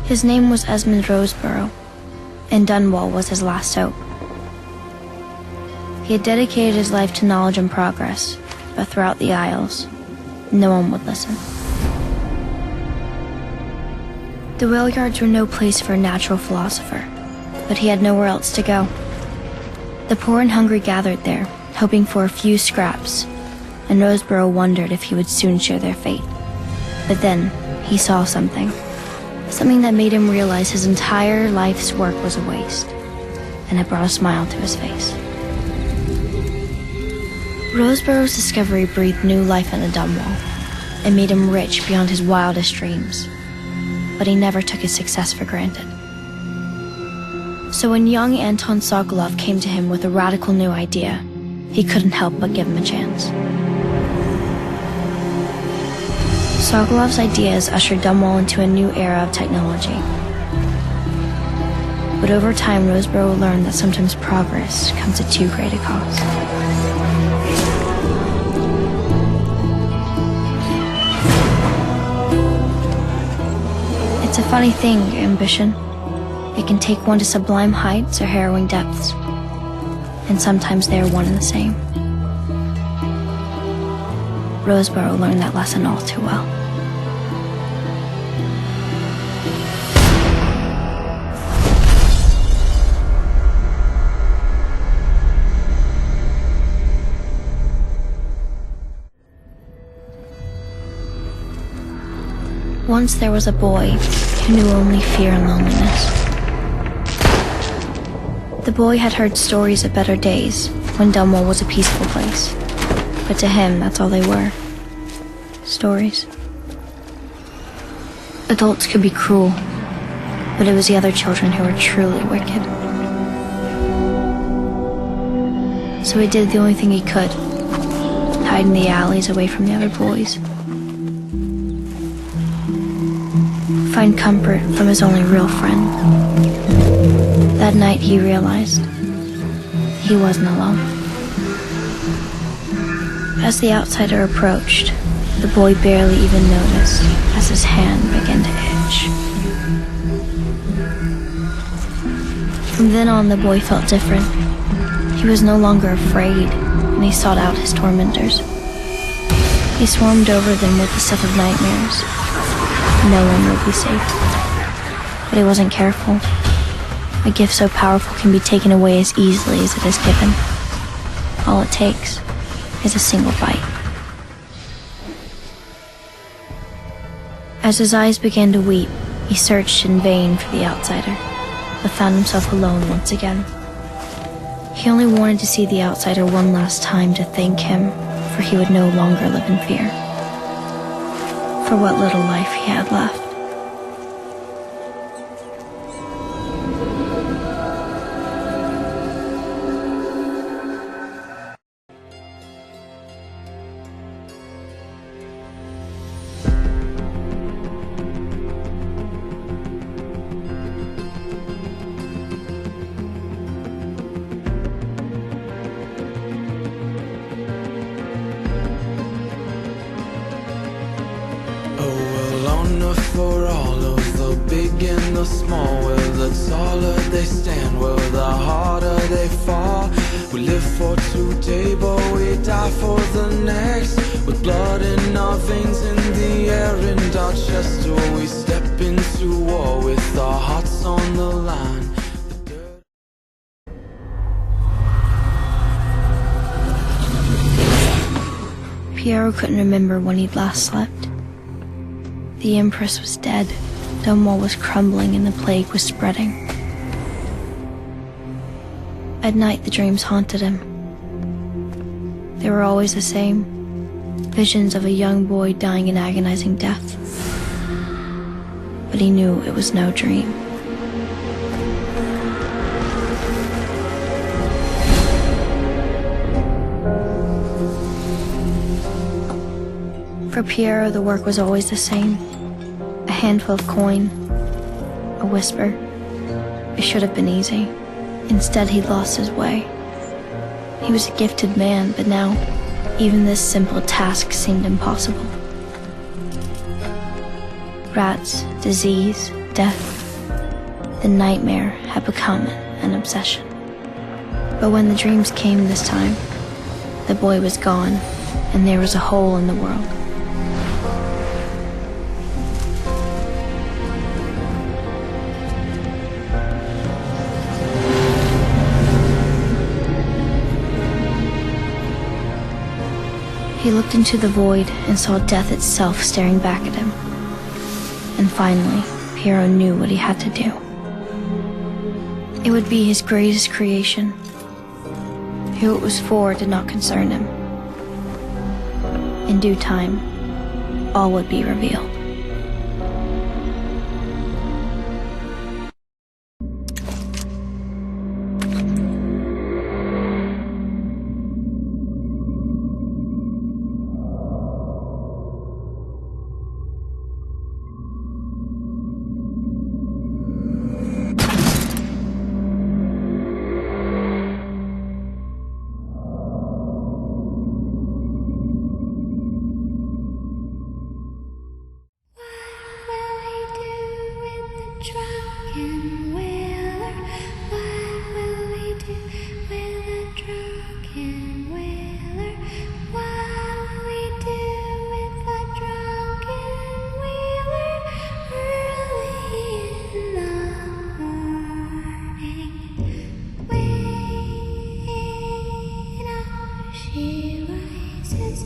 His name was Esmond Roseborough, and Dunwall was his last hope. He had dedicated his life to knowledge and progress, but throughout the Isles, no one would listen. The whale yards were no place for a natural philosopher, but he had nowhere else to go. The poor and hungry gathered there, hoping for a few scraps, and Roseborough wondered if he would soon share their fate. But then, he saw something that made him realize his entire life's work was a waste, and it brought a smile to his face. Roseborough's discovery breathed new life into Dunwall, and made him rich beyond his wildest dreams, but he never took his success for granted. So when young Anton Sokolov came to him with a radical new idea, he couldn't help but give him a chance. Sokolov's ideas ushered Dunwall into a new era of technology. But over time, Roseborough learned that sometimes progress comes at too great a cost. It's a funny thing, ambition. It can take one to sublime heights or harrowing depths, and sometimes they are one and the same. Roseborough learned that lesson all too well. Once there was a boy who knew only fear and loneliness. The boy had heard stories of better days when Dunwall was a peaceful place, but to him, that's all they were. Stories. Adults could be cruel, but it was the other children who were truly wicked. So he did the only thing he could, hide in the alleys away from the other boys. Find comfort from his only real friend. That night he realized he wasn't alone. As the outsider approached, the boy barely even noticed as his hand began to itch. From then on, the boy felt different. He was no longer afraid, and he sought out his tormentors. He swarmed over them with the stuff of nightmares. No one would be safe. But he wasn't careful. A gift so powerful can be taken away as easily as it is given. All it takes is a single bite. As his eyes began to weep, he searched in vain for the outsider, but found himself alone once again. He only wanted to see the outsider one last time to thank him, for he would no longer live in fear. For what little life he had left. For all of the big and the small, well, the taller they stand, well, the harder they fall. We live for today, but we die for the next. With blood in our veins, in the air, and our chest, oh, we step into war with our hearts on the line. Piero couldn't remember when he'd last slept. The Empress was dead, Dunwall was crumbling, and the plague was spreading. At night, the dreams haunted him. They were always the same, visions of a young boy dying an agonizing death. But he knew it was no dream. For Piero, the work was always the same. A handful of coin, a whisper. It should have been easy. Instead, he lost his way. He was a gifted man, but now, even this simple task seemed impossible. Rats, disease, death. The nightmare had become an obsession. But when the dreams came this time, the boy was gone, and there was a hole in the world. He looked into the void and saw death itself staring back at him. And finally, Piero knew what he had to do. It would be his greatest creation. Who it was for did not concern him. In due time, all would be revealed. She rises.